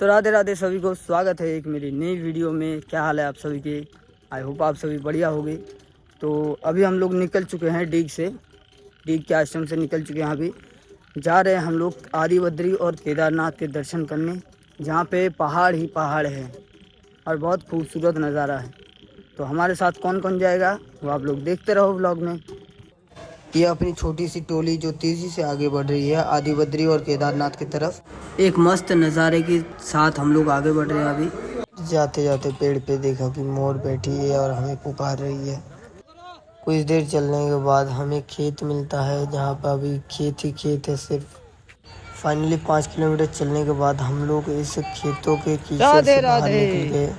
तो राधे राधे सभी को, स्वागत है एक मेरी नई वीडियो में। क्या हाल है आप सभी के? आई होप आप सभी बढ़िया होंगे। तो अभी हम लोग निकल चुके हैं डीग के आश्रम से निकल चुके हैं। अभी जा रहे हैं हम लोग आदि बद्री और केदारनाथ के दर्शन करने, जहाँ पे पहाड़ ही पहाड़ है और बहुत खूबसूरत नज़ारा है। तो हमारे साथ कौन कौन जाएगा वो आप लोग देखते रहो व्लॉग में। ये अपनी छोटी सी टोली जो तेज़ी से आगे बढ़ रही है आदि बद्री और केदारनाथ की तरफ। एक मस्त नज़ारे के साथ हम लोग आगे बढ़ रहे हैं। अभी जाते जाते पेड़ पे देखा कि मोर बैठी है और हमें पुकार रही है। कुछ देर चलने के बाद हमें खेत मिलता है, जहाँ पर अभी खेत ही खेत है सिर्फ। फाइनली 5 किलोमीटर चलने के बाद हम लोग इस खेतों के कीचड़ से बाहर निकल गए।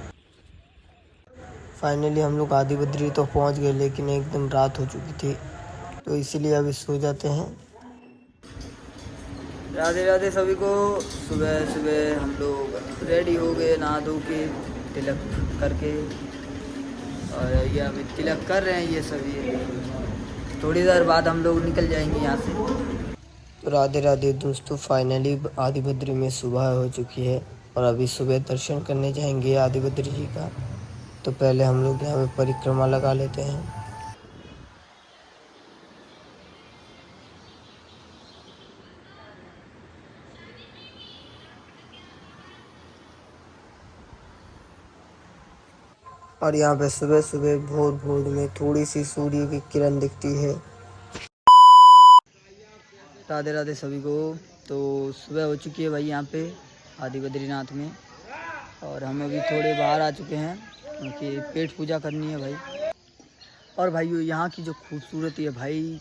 फाइनली हम लोग आदि बद्री तो पहुँच गए, लेकिन एकदम रात हो चुकी थी, तो इसीलिए अभी सो जाते हैं। राधे राधे सभी को। सुबह सुबह हम लोग रेडी हो गए, नहा धो के तिलक करके, और ये अभी तिलक कर रहे हैं ये सभी। थोड़ी देर बाद हम लोग निकल जाएंगे यहाँ से। तो राधे राधे दोस्तों, फाइनली आदि बद्री में सुबह हो चुकी है और अभी सुबह दर्शन करने जाएंगे आदि बद्री जी का। तो पहले हम लोग यहाँ पे परिक्रमा लगा लेते हैं। और यहाँ पे सुबह सुबह भोर भोर में थोड़ी सी सूर्य की किरण दिखती है। राधे राधे सभी को। तो सुबह हो चुकी है भाई यहाँ पे आदि बद्रीनाथ में, और हम अभी थोड़े बाहर आ चुके हैं क्योंकि पेट पूजा करनी है भाई। और भाई यहाँ की जो खूबसूरती है भाई,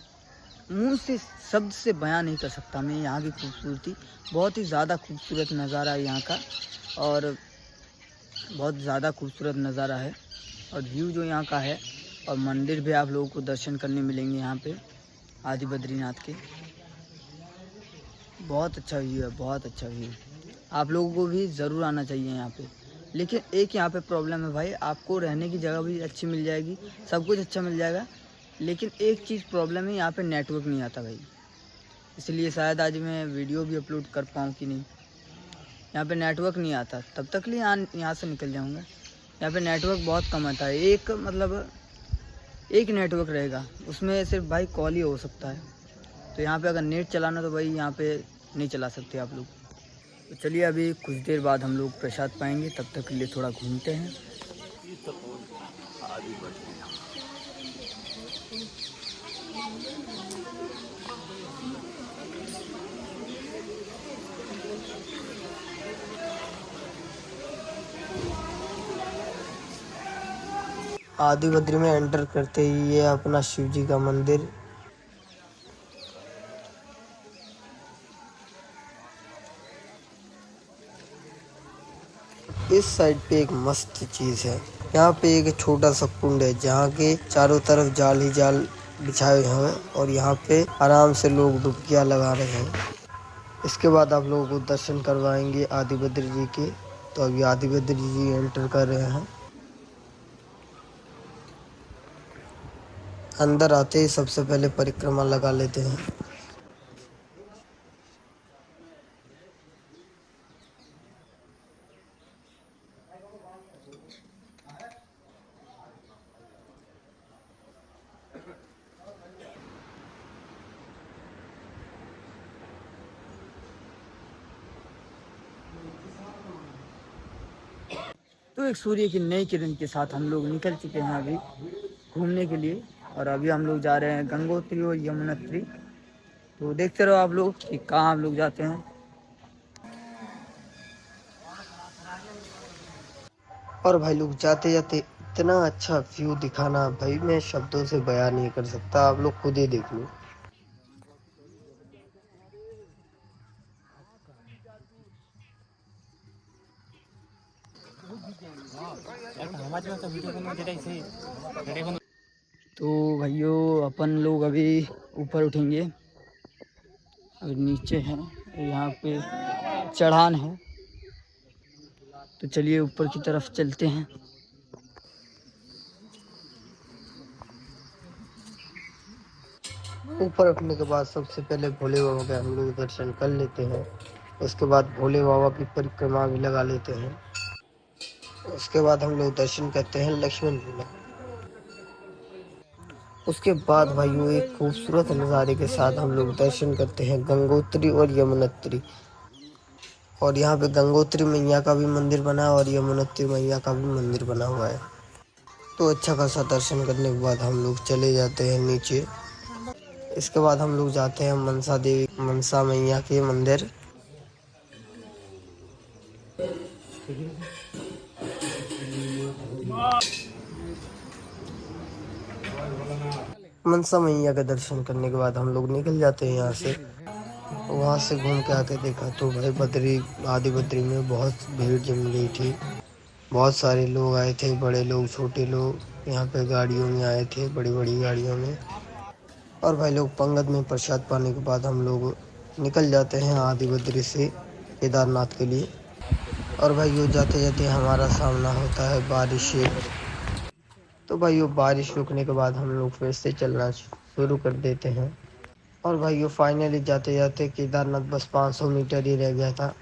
मुंह से शब्द से बयां नहीं कर सकता मैं यहाँ की खूबसूरती। बहुत ही ज़्यादा खूबसूरत नज़ारा है यहाँ का, और बहुत ज़्यादा खूबसूरत नज़ारा है और व्यू जो यहाँ का है। और मंदिर भी आप लोगों को दर्शन करने मिलेंगे यहाँ पे आदि बद्रीनाथ के। बहुत अच्छा व्यू है, बहुत अच्छा व्यू। आप लोगों को भी ज़रूर आना चाहिए यहाँ पे। लेकिन एक यहाँ पे प्रॉब्लम है भाई, आपको रहने की जगह भी अच्छी मिल जाएगी, सब कुछ अच्छा मिल जाएगा, लेकिन एक चीज़ प्रॉब्लम है, यहाँ पे नेटवर्क नहीं आता भाई। इसलिए शायद आज मैं वीडियो भी अपलोड कर पाऊँ कि नहीं। यहाँ पे नेटवर्क नहीं आता, तब तक लिए यहाँ से निकल जाऊँगा। यहाँ पे नेटवर्क बहुत कम आता है, एक नेटवर्क रहेगा, उसमें सिर्फ भाई कॉल ही हो सकता है। तो यहाँ पे अगर नेट चलाना तो भाई यहाँ पे नहीं चला सकते आप लोग। तो चलिए अभी कुछ देर बाद हम लोग प्रसाद पाएंगे, तब तक के लिए थोड़ा घूमते हैं। आदि बद्री में एंटर करते ही ये अपना शिव जी का मंदिर। इस साइड पे एक मस्त चीज़ है, यहाँ पे एक छोटा सा कुंड है जहाँ के चारों तरफ जाल ही जाल बिछाए हुए हैं, और यहाँ पे आराम से लोग डुबकियाँ लगा रहे हैं। इसके बाद आप लोगों को दर्शन करवाएंगे आदि बद्री जी के। तो अभी आदि बद्री जी एंटर कर रहे हैं। अंदर आते ही सबसे पहले परिक्रमा लगा लेते हैं। तो एक सूर्य की नई किरण के साथ हम लोग निकल चुके हैं अभी घूमने के लिए, और अभी हम लोग जा रहे हैं गंगोत्री और यमुनोत्री। तो देखते रहो आप लोग कि कहाँ हम लोग जाते हैं। और भाई लोग जाते जाते इतना अच्छा व्यू दिखाना भाई, मैं शब्दों से बयान नहीं कर सकता, आप लोग खुद ही देख लो। तो भाइयों अपन लोग अभी ऊपर उठेंगे, और नीचे हैं, यहाँ पे चढ़ान है। तो चलिए ऊपर की तरफ चलते हैं। ऊपर उठने के बाद सबसे पहले भोले बाबा के हम लोग दर्शन कर लेते हैं। उसके बाद भोले बाबा की परिक्रमा भी लगा लेते हैं। उसके बाद हम लोग दर्शन करते हैं लक्ष्मण झूला। उसके बाद भाइयों एक खूबसूरत नज़ारे के साथ हम लोग दर्शन करते हैं गंगोत्री और यमुनोत्री। और यहाँ पे गंगोत्री मैया का भी मंदिर बना है और यमुनोत्री मैया का भी मंदिर बना हुआ है। तो अच्छा खासा दर्शन करने के बाद हम लोग चले जाते हैं नीचे। इसके बाद हम लोग जाते हैं मनसा मैया के मंदिर। मनसा मैया का दर्शन करने के बाद हम लोग निकल जाते हैं यहाँ से। वहाँ से घूम के आके देखा तो भाई आदि बद्री में बहुत भीड़ जम गई थी। बहुत सारे लोग आए थे, बड़े लोग छोटे लोग यहाँ पे गाड़ियों में आए थे, बड़ी बड़ी गाड़ियों में। और भाई लोग पंगत में प्रसाद पाने के बाद हम लोग निकल जाते हैं आदि बद्री से केदारनाथ के लिए। और भाई यो जाते जाते हमारा सामना होता है बारिश से। तो भाई यो बारिश रुकने के बाद हम लोग फिर से चलना शुरू कर देते हैं। और भाई यो फाइनली जाते जाते केदारनाथ बस 500 मीटर ही रह गया था।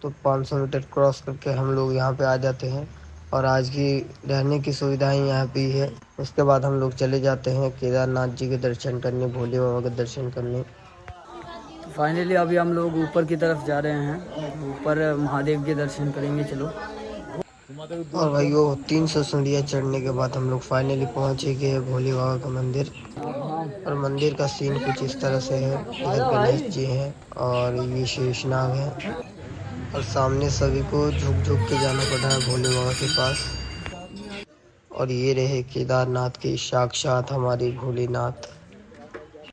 तो 500 मीटर क्रॉस करके हम लोग यहाँ पे आ जाते हैं। और आज की रहने की सुविधाएं यहाँ पे ही है। उसके बाद हम लोग चले जाते हैं केदारनाथ जी के दर्शन करने, भोले बाबा के दर्शन करने। तो फाइनली अभी हम लोग ऊपर की तरफ जा रहे हैं, ऊपर महादेव के दर्शन करेंगे। चलो। और भाई वो 300 सीढ़ियाँ चढ़ने के बाद हम लोग फाइनली पहुँचे गए भोले बाबा का मंदिर। और मंदिर का सीन कुछ इस तरह से है। इधर गणेश जी हैं और ये शेषनाग है। और सामने सभी को झुक झुक के जाना पड़ रहा है भोले बाबा के पास। और ये रहे केदारनाथ के साक्षात हमारे भोलेनाथ।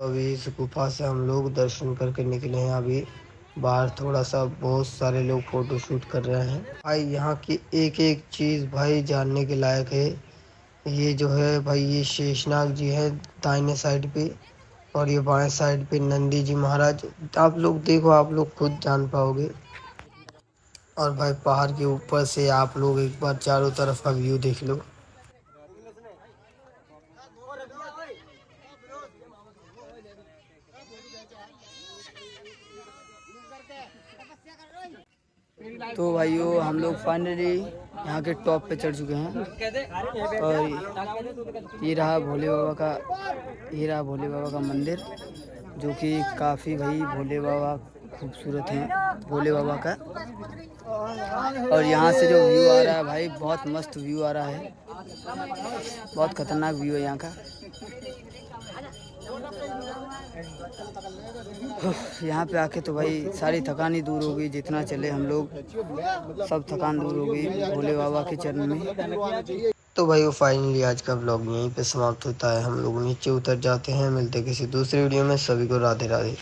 अभी इस गुफा से हम लोग दर्शन करके निकले हैं। अभी बाहर थोड़ा सा बहुत सारे लोग फोटो शूट कर रहे हैं। भाई यहाँ की एक एक चीज़ भाई जानने के लायक है। ये जो है भाई ये शेषनाग जी है दाहिने साइड पे। और ये बाएं साइड पे नंदी जी महाराज। आप लोग देखो, आप लोग खुद जान पाओगे। और भाई पहाड़ के ऊपर से आप लोग एक बार चारों तरफ का व्यू देख लो। तो भाइयों हम लोग फाइनली यहाँ के टॉप पे चढ़ चुके हैं। और ये रहा भोले बाबा का मंदिर, जो कि काफ़ी भाई भोले बाबा खूबसूरत हैं भोले बाबा का। और यहाँ से जो व्यू आ रहा है भाई, बहुत मस्त व्यू आ रहा है, बहुत खतरनाक व्यू है यहाँ का। यहाँ पे आके तो भाई सारी थकान ही दूर हो गई, जितना चले हम लोग सब थकान दूर हो गई भोले बाबा के चरण में। तो भाई वो फाइनली आज का व्लॉग यहीं पे समाप्त होता है। हम लोग नीचे उतर जाते हैं, मिलते किसी दूसरे वीडियो में। सभी को राधे राधे।